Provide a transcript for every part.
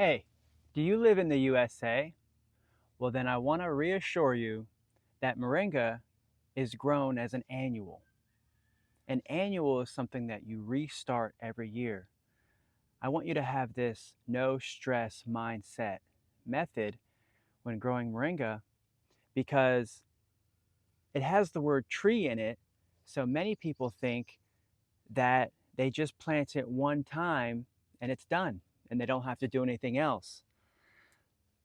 Hey, do you live in the USA? Well, then I want to reassure you that moringa is grown as an annual. An annual is something that you restart every year. I want you to have this no stress mindset method when growing moringa because it has the word tree in it. So many people think that they just plant it one time and it's done and they don't have to do anything else.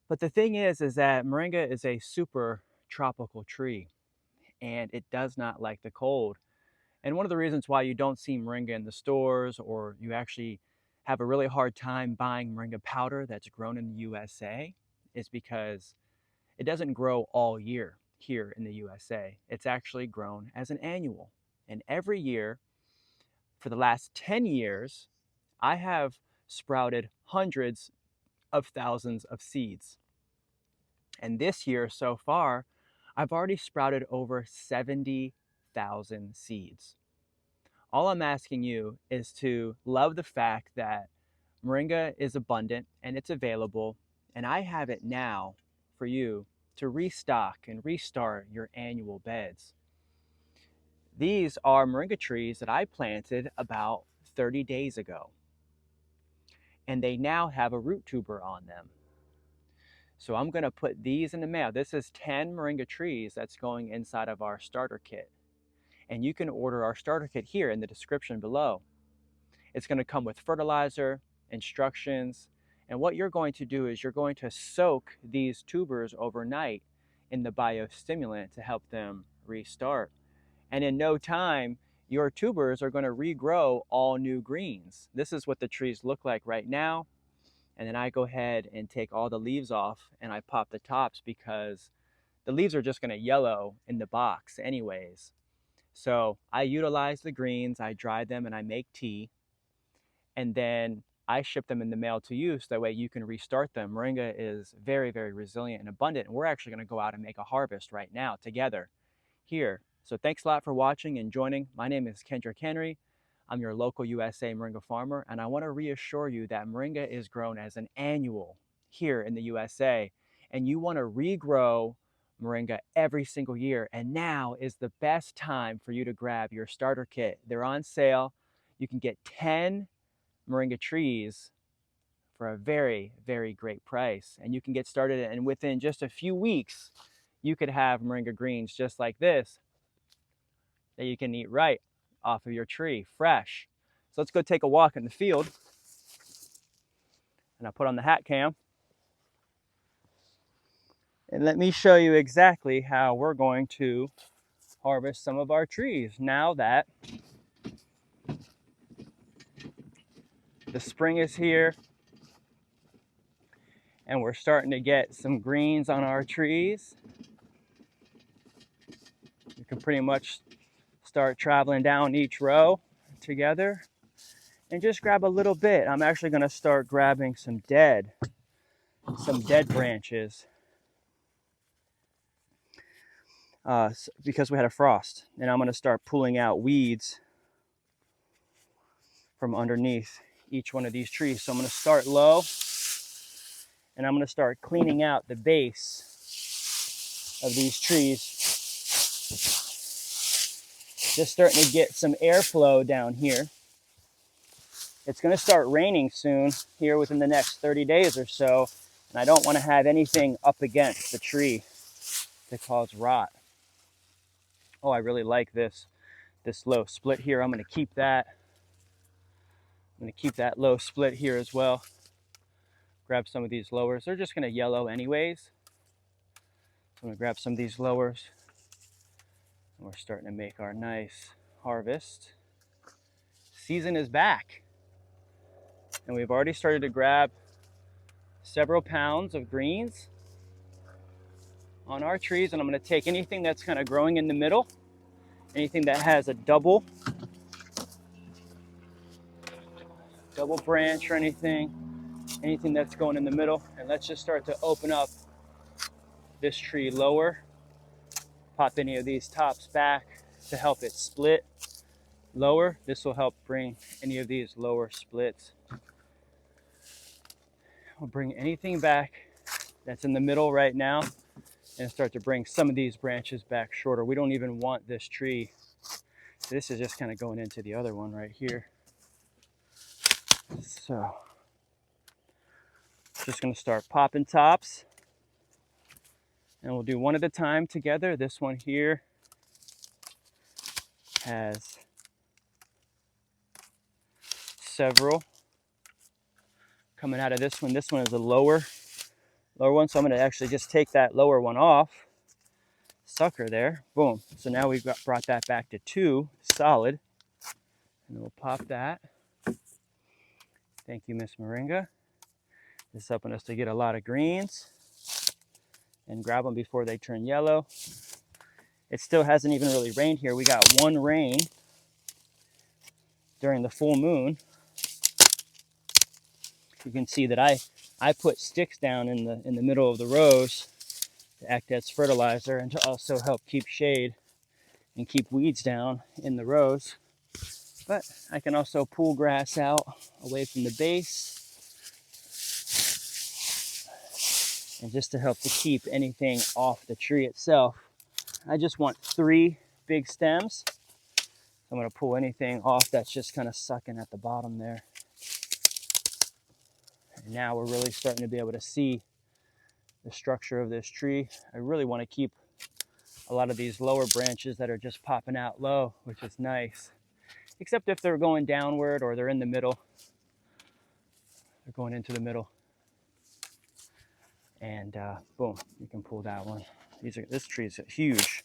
But the thing is that moringa is a super tropical tree and it does not like the cold. And one of the reasons why you don't see moringa in the stores or you actually have a really hard time buying moringa powder that's grown in the USA is because it doesn't grow all year here in the USA. It's actually grown as an annual. And every year for the last 10 years, I have sprouted hundreds of thousands of seeds. And this year so far, I've already sprouted over 70,000 seeds. All I'm asking you is to love the fact that moringa is abundant and it's available, and I have it now for you to restock and restart your annual beds. These are moringa trees that I planted about 30 days ago, and they now have a root tuber on them. So I'm going to put these in the mail. This is 10 moringa trees that's going inside of our starter kit. And you can order our starter kit here in the description below. It's going to come with fertilizer, instructions, and what you're going to do is you're going to soak these tubers overnight in the biostimulant to help them restart. And in no time, your tubers are going to regrow all new greens. This is what the trees look like right now. And then I go ahead and take all the leaves off and I pop the tops because the leaves are just going to yellow in the box anyways. So I utilize the greens, I dry them and I make tea. And then I ship them in the mail to you so that way you can restart them. Moringa is very, very resilient and abundant. And we're actually going to go out and make a harvest right now together here. So thanks a lot for watching and joining. My name is Kendrick Henry. I'm your local USA moringa farmer, and I want to reassure you that moringa is grown as an annual here in the USA, and you want to regrow moringa every single year, and now is the best time for you to grab your starter kit. They're on sale. You can get 10 moringa trees for a very, very great price, and you can get started, and within just a few weeks, you could have moringa greens just like this that you can eat right off of your tree, fresh. So let's go take a walk in the field. And I put on the hat cam. And let me show you exactly how we're going to harvest some of our trees now that the spring is here and we're starting to get some greens on our trees. You can pretty much start traveling down each row together and just grab a little bit. I'm actually going to start grabbing some dead branches because we had a frost, and I'm going to start pulling out weeds from underneath each one of these trees. So I'm going to start low and I'm going to start cleaning out the base of these trees. Just starting to get some airflow down here. It's going to start raining soon here within the next 30 days or so, and I don't want to have anything up against the tree to cause rot. Oh, I really like this low split here. I'm going to keep that. I'm going to keep that low split here as well. Grab some of these lowers. They're just going to yellow anyways. I'm going to grab some of these lowers. And we're starting to make our nice harvest. Season is back. And we've already started to grab several pounds of greens on our trees. And I'm going to take anything that's kind of growing in the middle, anything that has a double branch or anything that's going in the middle. And let's just start to open up this tree lower. Pop any of these tops back to help it split lower. This will help bring any of these lower splits We'll bring anything back that's in the middle right now and start to bring some of these branches back shorter. We don't even want this tree. This is just kind of going into the other one right here. So just going to start popping tops, and we'll do one at a time together. This one here has several coming out of this one. This one is a lower one, so I'm going to actually just take that lower one off. Sucker there, boom. So now we've brought that back to 2 solid, and we'll pop that. Thank you, Miss Moringa. This is helping us to get a lot of greens and grab them before they turn yellow. It still hasn't even really rained here. We got 1 rain during the full moon. You can see that I put sticks down in the middle of the rows to act as fertilizer and to also help keep shade and keep weeds down in the rows. But I can also pull grass out away from the base, and just to help to keep anything off the tree itself. I just want 3 big stems. I'm going to pull anything off that's just kind of sucking at the bottom there. And now we're really starting to be able to see the structure of this tree. I really want to keep a lot of these lower branches that are just popping out low, which is nice. Except if they're going downward or they're in the middle. They're going into the middle. And boom, you can pull that one. This tree is huge.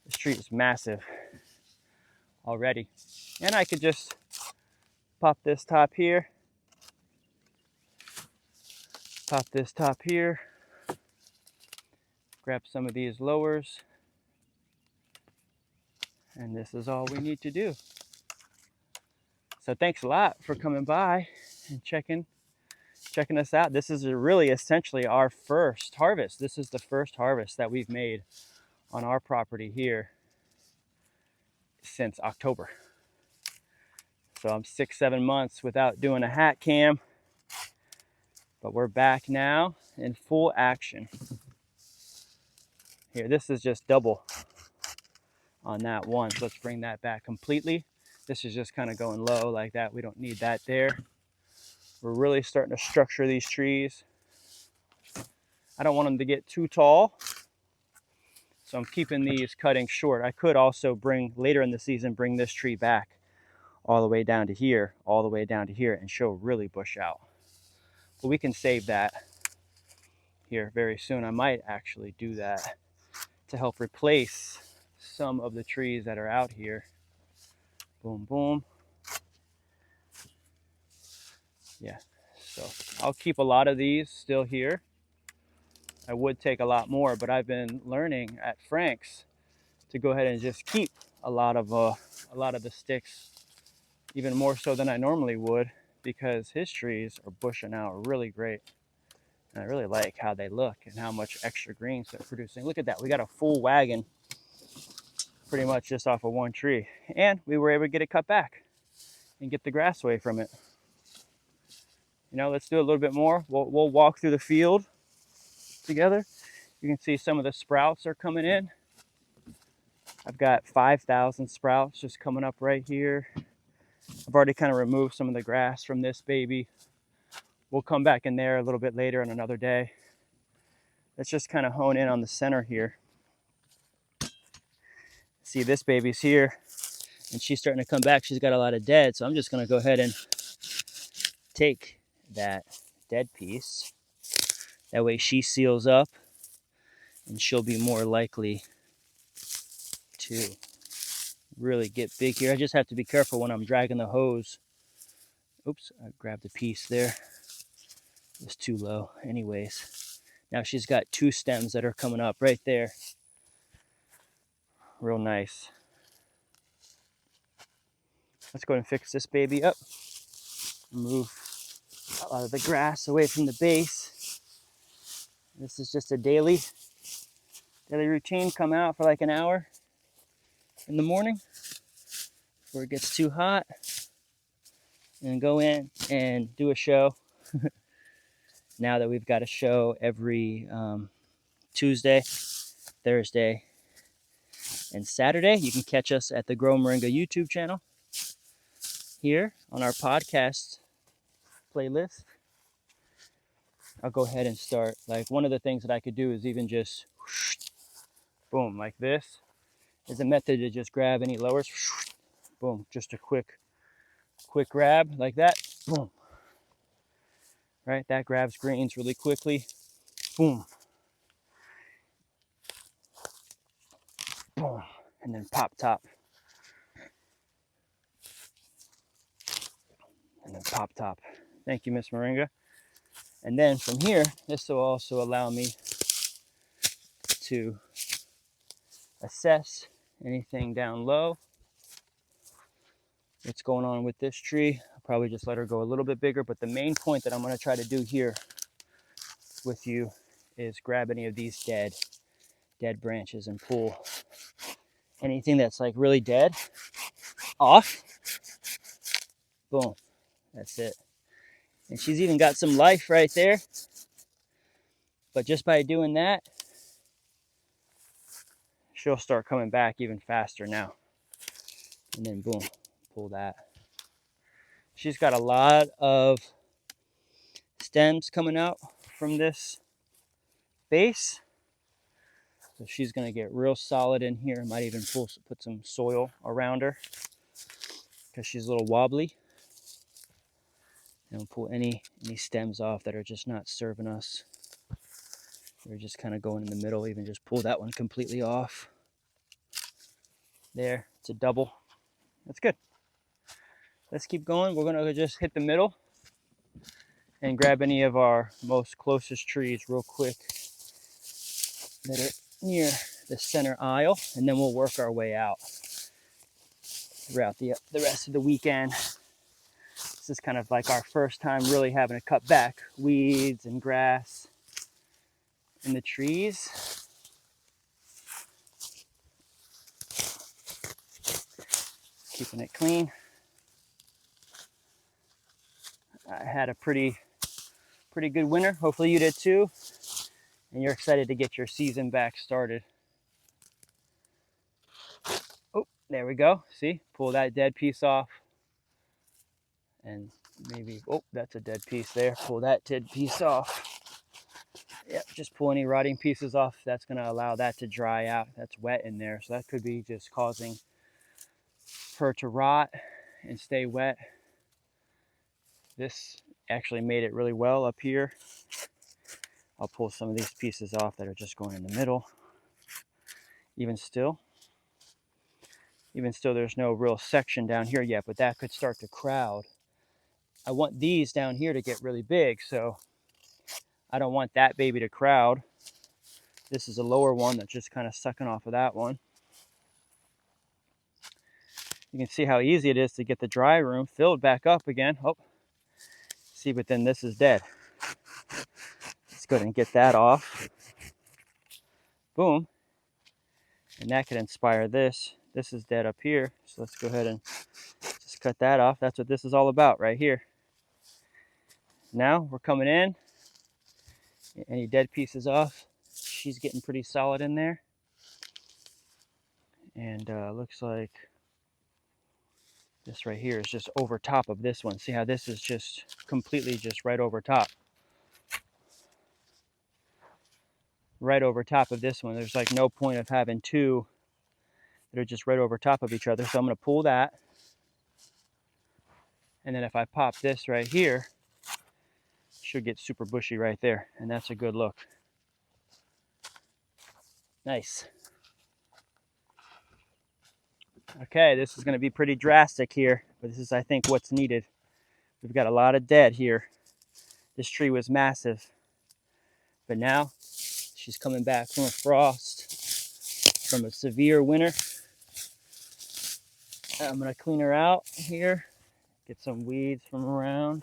This tree is massive already. And I could just pop this top here. Pop this top here. Grab some of these lowers. And this is all we need to do. So thanks a lot for coming by and checking us out. This is really essentially our first harvest. This is the first harvest that we've made on our property here since October. So I'm 6-7 months without doing a hat cam, but we're back now in full action. Here, this is just double on that one. So let's bring that back completely. This is just kind of going low like that. We don't need that there. We're really starting to structure these trees. I don't want them to get too tall, so I'm keeping these cuttings short. I could also later in the season, bring this tree back all the way down to here, all the way down to here, and show really bush out. But we can save that here very soon. I might actually do that to help replace some of the trees that are out here. Boom, boom. Yeah, so I'll keep a lot of these still here. I would take a lot more, but I've been learning at Frank's to go ahead and just keep a lot of the sticks, even more so than I normally would, because his trees are bushing out really great. And I really like how they look and how much extra greens they're producing. Look at that, we got a full wagon pretty much just off of 1 tree. And we were able to get it cut back and get the grass away from it. You know, let's do a little bit more. We'll walk through the field together. You can see some of the sprouts are coming in. I've got 5,000 sprouts just coming up right here. I've already kind of removed some of the grass from this baby. We'll come back in there a little bit later on another day. Let's just kind of hone in on the center here. See, this baby's here and she's starting to come back. She's got a lot of dead, so I'm just going to go ahead and take that dead piece. That way she seals up and she'll be more likely to really get big here. I just have to be careful when I'm dragging the hose. Oops, I grabbed a piece there. It was too low. Anyways, now she's got 2 stems that are coming up right there. Real nice. Let's go ahead and fix this baby up. Move a lot of the grass away from the base. This is just a daily routine. Come out for like an hour in the morning before it gets too hot, and go in and do a show. now that we've got a show every Tuesday, Thursday, and Saturday. You can catch us at the Grow Moringa YouTube channel here on our podcast playlist. I'll go ahead and start. Like, one of the things that I could do is even just boom, like this is a method to just grab any lowers. Boom, just a quick grab like that. Boom. Right, that grabs greens really quickly. Boom. Boom. And then pop top. And then pop top. Thank you, Miss Moringa. And then from here, this will also allow me to assess anything down low. What's going on with this tree? I'll probably just let her go a little bit bigger, but the main point that I'm going to try to do here with you is grab any of these dead branches and pull anything that's like really dead off. Boom, that's it. And she's even got some life right there, but just by doing that, she'll start coming back even faster now. And then boom, pull that. She's got a lot of stems coming out from this base, so she's going to get real solid in here. I might even put some soil around her because she's a little wobbly. And we'll pull any stems off that are just not serving us. They're just kind of going in the middle. Even just pull that one completely off. There, it's a double. That's good. Let's keep going. We're going to just hit the middle and grab any of our most closest trees real quick that are near the center aisle, and then we'll work our way out throughout the rest of the weekend. This is kind of like our first time really having to cut back weeds and grass in the trees. Keeping it clean. I had a pretty good winter. Hopefully you did too. And you're excited to get your season back started. Oh, there we go. See, pull that dead piece off. And maybe, oh, that's a dead piece there. Pull that dead piece off. Yep, just pull any rotting pieces off. That's going to allow that to dry out. That's wet in there. So that could be just causing her to rot and stay wet. This actually made it really well up here. I'll pull some of these pieces off that are just going in the middle. Even still, there's no real section down here yet, but that could start to crowd. I want these down here to get really big, so I don't want that baby to crowd. This is a lower one that's just kind of sucking off of that one. You can see how easy it is to get the dry room filled back up again. Oh, see, but then this is dead. Let's go ahead and get that off. Boom. And that could inspire this. This is dead up here, so let's go ahead and just cut that off. That's what this is all about right here. Now we're coming in. Any dead pieces off. She's getting pretty solid in there. And looks like this right here is just over top of this one. See how this is just completely just right over top. Right over top of this one. There's like no point of having two that are just right over top of each other. So I'm going to pull that. And then if I pop this right here, should get super bushy right there. And that's a good look. Nice. Okay, this is going to be pretty drastic here, but this is, I think, what's needed. We've got a lot of dead here. This tree was massive, but now she's coming back from a frost, from a severe winter. I'm going to clean her out here, get some weeds from around,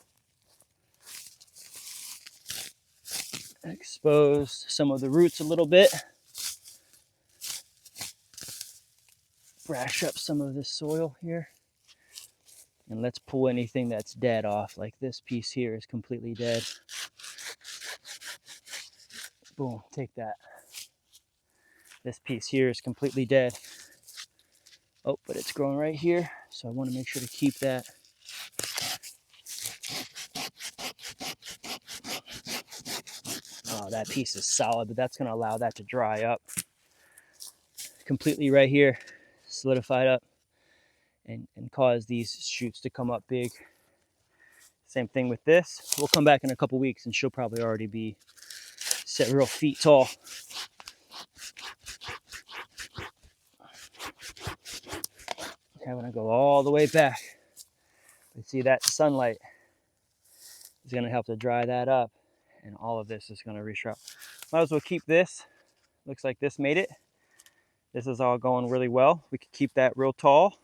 expose some of the roots a little bit, brush up some of this soil here, and let's pull anything that's dead off. Like this piece here is completely dead. Boom, take that. This piece here is completely dead. Oh, but it's growing right here, so I want to make sure to keep that. Oh, that piece is solid, but that's going to allow that to dry up completely right here, solidified up, and cause these shoots to come up big. Same thing with this. We'll come back in a couple weeks and she'll probably already be set real feet tall. Okay, I'm gonna go all the way back. You see that sunlight is gonna help to dry that up, and all of this is gonna resprout. Might as well keep this. Looks like this made it. This is all going really well. We could keep that real tall.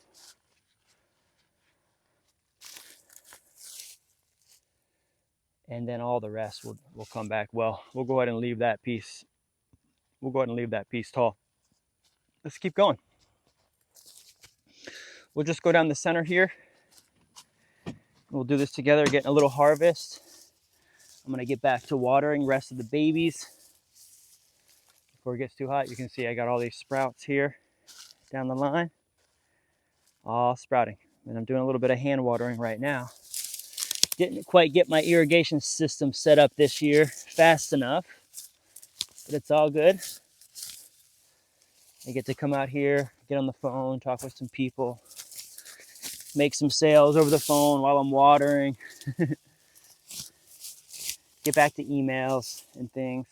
And then all the rest will come back well. We'll go ahead and leave that piece. We'll go ahead and leave that piece tall. Let's keep going. We'll just go down the center here. We'll do this together, getting a little harvest. I'm gonna get back to watering the rest of the babies before it gets too hot. You can see I got all these sprouts here down the line, all sprouting. And I'm doing a little bit of hand watering right now. Didn't quite get my irrigation system set up this year fast enough, but it's all good. I get to come out here, get on the phone, talk with some people, make some sales over the phone while I'm watering, get back to emails and things,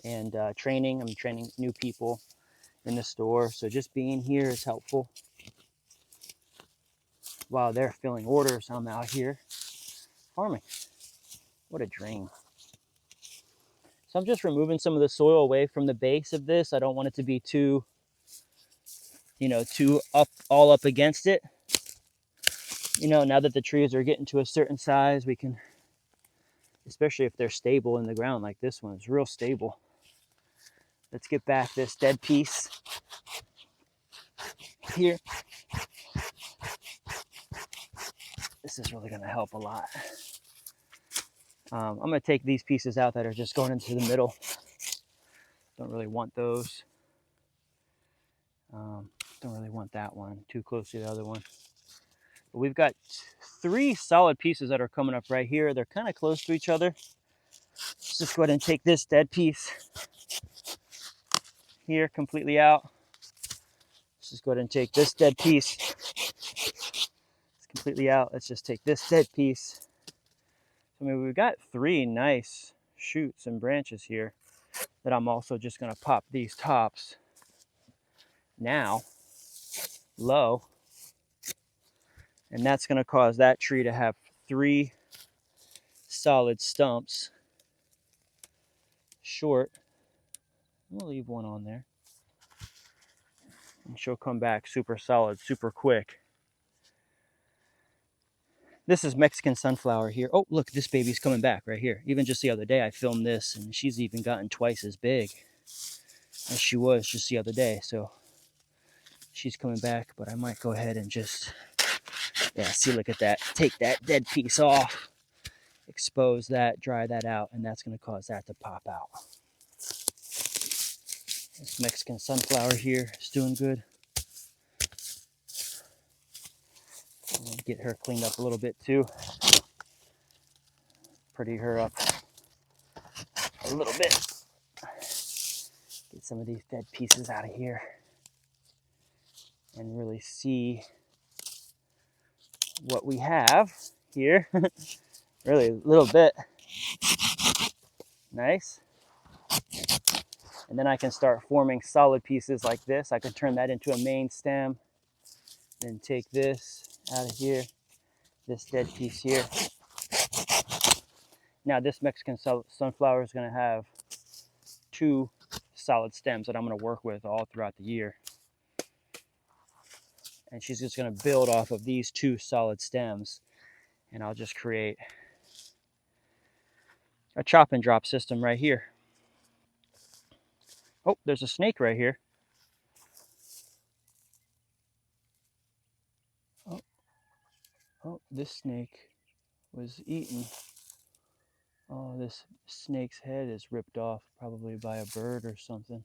and training. I'm training new people in the store, so just being here is helpful. While they're filling orders, I'm out here farming. What a dream. So I'm just removing some of the soil away from the base of this. I don't want it to be too, too all up against it. Now that the trees are getting to a certain size, we can, especially if they're stable in the ground like this one is real stable. Let's get back this dead piece here. This is really going to help a lot. I'm going to take these pieces out that are just going into the middle. Don't really want those. Don't really want that one too close to the other one. But we've got 3 solid pieces that are coming up right here. They're kind of close to each other. Let's just go ahead and take this dead piece here completely out. Let's just go ahead and take this dead piece. It's completely out. Let's just take this dead piece. I mean, we've got 3 nice shoots and branches here that I'm also just going to pop these tops now low. And that's going to cause that tree to have 3 solid stumps short. We'll leave one on there. And she'll come back super solid, super quick. This is Mexican sunflower here. Oh, look, this baby's coming back right here. Even just the other day, I filmed this, and she's even gotten twice as big as she was just the other day. So she's coming back, but I might go ahead and just, see, look at that. Take that dead piece off, expose that, dry that out, and that's going to cause that to pop out. This Mexican sunflower here is doing good. I'm going to get her cleaned up a little bit too. Pretty her up a little bit. Get some of these dead pieces out of here and really see what we have here. Really a little bit. Nice. And then I can start forming solid pieces like this. I can turn that into a main stem. Then take this out of here, this dead piece here. Now this Mexican sunflower is going to have 2 solid stems that I'm going to work with all throughout the year. And she's just going to build off of these 2 solid stems. And I'll just create a chop and drop system right here. Oh, there's a snake right here. Oh, this snake was eaten. Oh, this snake's head is ripped off, probably by a bird or something.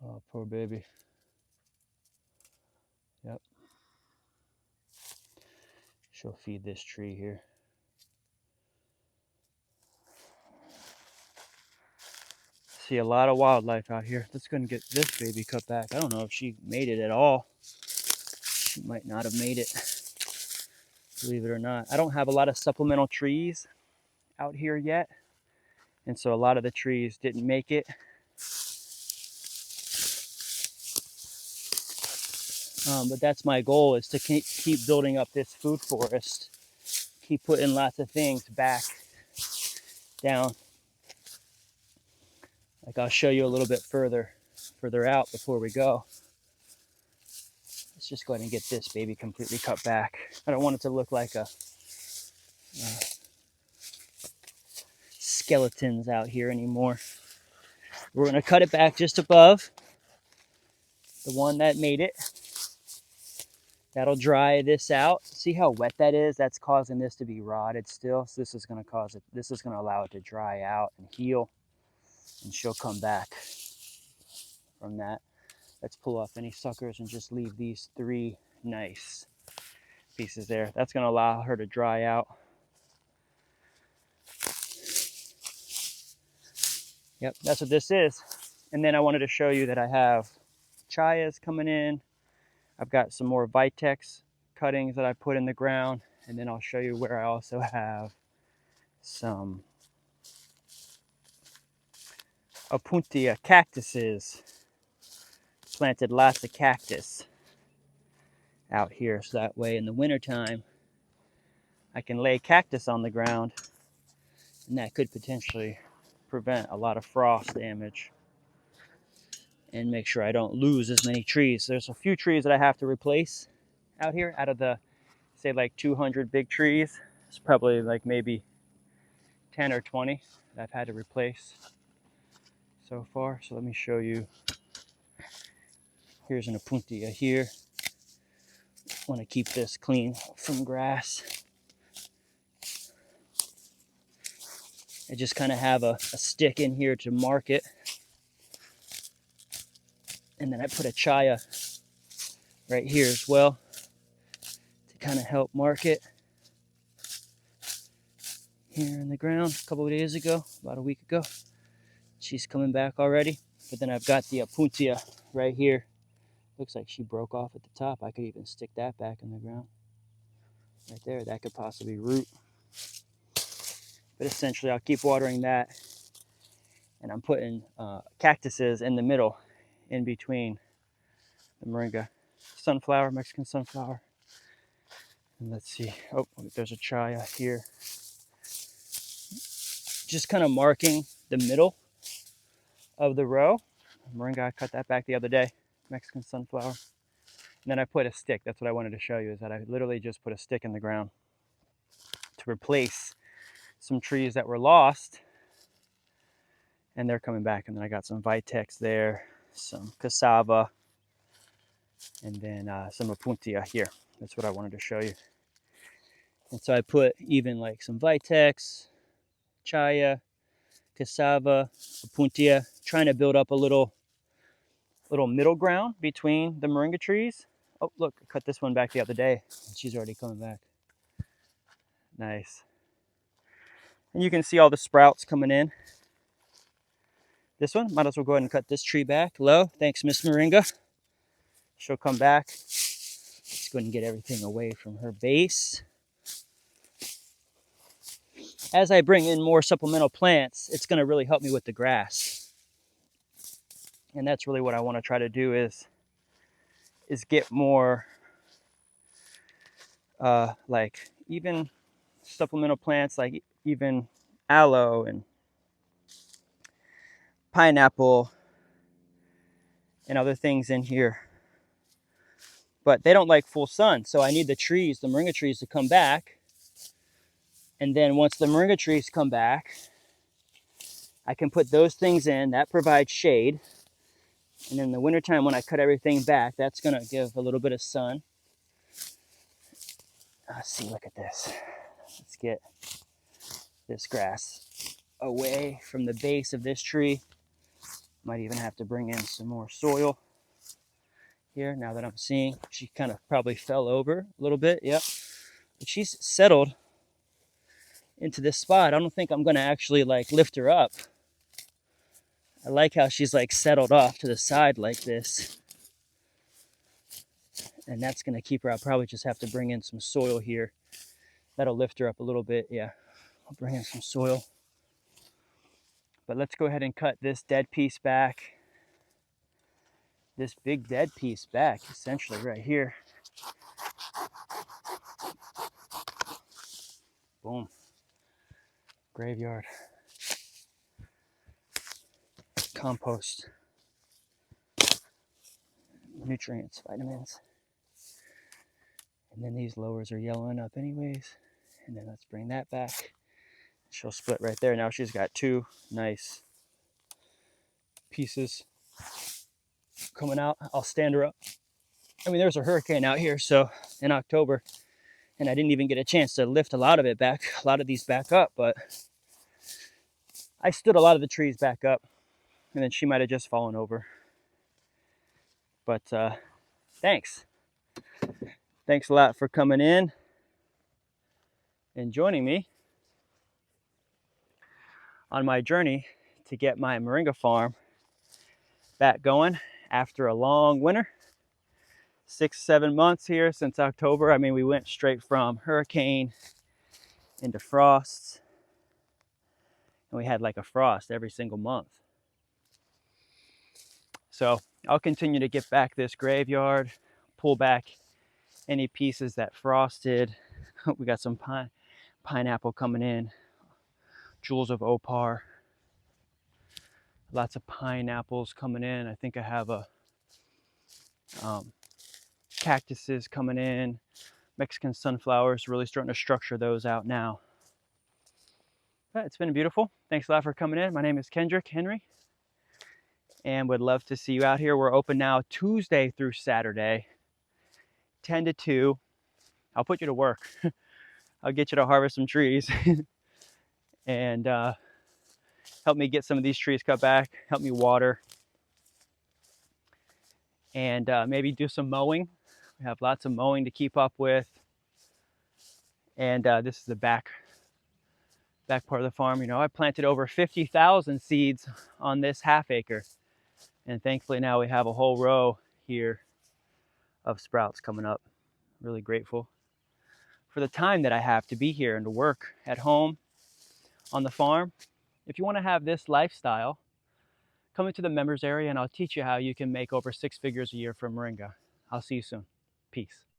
Oh, poor baby. Yep. She'll feed this tree here. See a lot of wildlife out here. Let's go and get this baby cut back. I don't know if she made it at all. She might not have made it, believe it or not. I don't have a lot of supplemental trees out here yet, and so a lot of the trees didn't make it. But that's my goal, is to keep building up this food forest, keep putting lots of things back down. Like I'll show you a little bit further out before we go. Let's just go ahead and get this baby completely cut back. I don't want it to look like a skeletons out here anymore. We're going to cut it back just above the one that made it. That'll dry this out. See how wet that is? That's causing this to be rotted still. So this is going to cause it. This is going to allow it to dry out and heal, and she'll come back from that. Let's pull off any suckers and just leave these 3 nice pieces there. That's going to allow her to dry out. Yep, that's what this is. And then I wanted to show you that I have chayas coming in. I've got some more Vitex cuttings that I put in the ground. And then I'll show you where I also have some Opuntia cactuses. Planted lots of cactus out here, so that way in the wintertime I can lay cactus on the ground, and that could potentially prevent a lot of frost damage and make sure I don't lose as many trees. There's a few trees that I have to replace out here. Out of the, say, like 200 big trees, it's probably like maybe 10 or 20 that I've had to replace so far. So let me show you. Here's an Opuntia here. Want to keep this clean from grass. I just kind of have a stick in here to mark it. And then I put a chaya right here as well to kind of help mark it. Here in the ground a couple of days ago, about a week ago. She's coming back already. But then I've got the Opuntia right here. Looks like she broke off at the top. I could even stick that back in the ground. Right there, that could possibly root. But essentially, I'll keep watering that. And I'm putting cactuses in the middle, in between the moringa. Sunflower, Mexican sunflower. And let's see. Oh, there's a chaya here. Just kind of marking the middle of the row. Moringa, I cut that back the other day. Mexican sunflower. And then I put a stick. That's what I wanted to show you, is that I literally just put a stick in the ground to replace some trees that were lost. And they're coming back. And then I got some Vitex there, some cassava, and then some Opuntia here. That's what I wanted to show you. And so I put even like some Vitex, chaya, cassava, Opuntia, trying to build up a little middle ground between the moringa trees. Oh, look, I cut this one back the other day. She's already coming back. Nice. And you can see all the sprouts coming in. This one, might as well go ahead and cut this tree back low. Thanks, Miss Moringa. She'll come back. Let's go ahead and get everything away from her base. As I bring in more supplemental plants, it's going to really help me with the grass. And that's really what I want to try to do, is get more like even supplemental plants, like even aloe and pineapple and other things in here. But they don't like full sun, so I need the trees, the moringa trees, to come back. And then once the moringa trees come back, I can put those things in. That provides shade. And in the wintertime, when I cut everything back, that's going to give a little bit of sun. Let's see, look at this. Let's get this grass away from the base of this tree. Might even have to bring in some more soil here now that I'm seeing. She kind of probably fell over a little bit. Yep. But she's settled into this spot. I don't think I'm going to actually like lift her up. I like how she's like settled off to the side like this. And that's going to keep her. I'll probably just have to bring in some soil here. That'll lift her up a little bit. Yeah, I'll bring in some soil. But let's go ahead and cut this dead piece back. This big dead piece back, essentially right here. Boom. Graveyard. Compost. Nutrients, vitamins. And then these lowers are yellowing up anyways. And then let's bring that back. She'll split right there. Now she's got two nice pieces coming out. I'll stand her up. I mean, there's a hurricane out here, so in October, and I didn't even get a chance to lift a lot of it back, a lot of these back up, but I stood a lot of the trees back up, and then she might have just fallen over. But thanks. Thanks a lot for coming in and joining me on my journey to get my moringa farm back going after a long winter. 6-7 months here since October. I mean, we went straight from hurricane into frosts, and we had like a frost every single month. So I'll continue to get back this graveyard, pull back any pieces that frosted. We got some pineapple coming in, jewels of opar, lots of pineapples coming in. I think I have a cactuses coming in, Mexican sunflowers, really starting to structure those out now. But it's been beautiful. Thanks a lot for coming in. My name is Kendrick Henry, and would love to see you out here. We're open now Tuesday through Saturday, 10 to 2. I'll put you to work. I'll get you to harvest some trees and help me get some of these trees cut back, help me water, and maybe do some mowing. We have lots of mowing to keep up with. And this is the back part of the farm. You know, I planted over 50,000 seeds on this half acre. And thankfully now we have a whole row here of sprouts coming up. Really grateful for the time that I have to be here and to work at home on the farm. If you want to have this lifestyle, come into the members area and I'll teach you how you can make over 6 figures a year from moringa. I'll see you soon. Peace.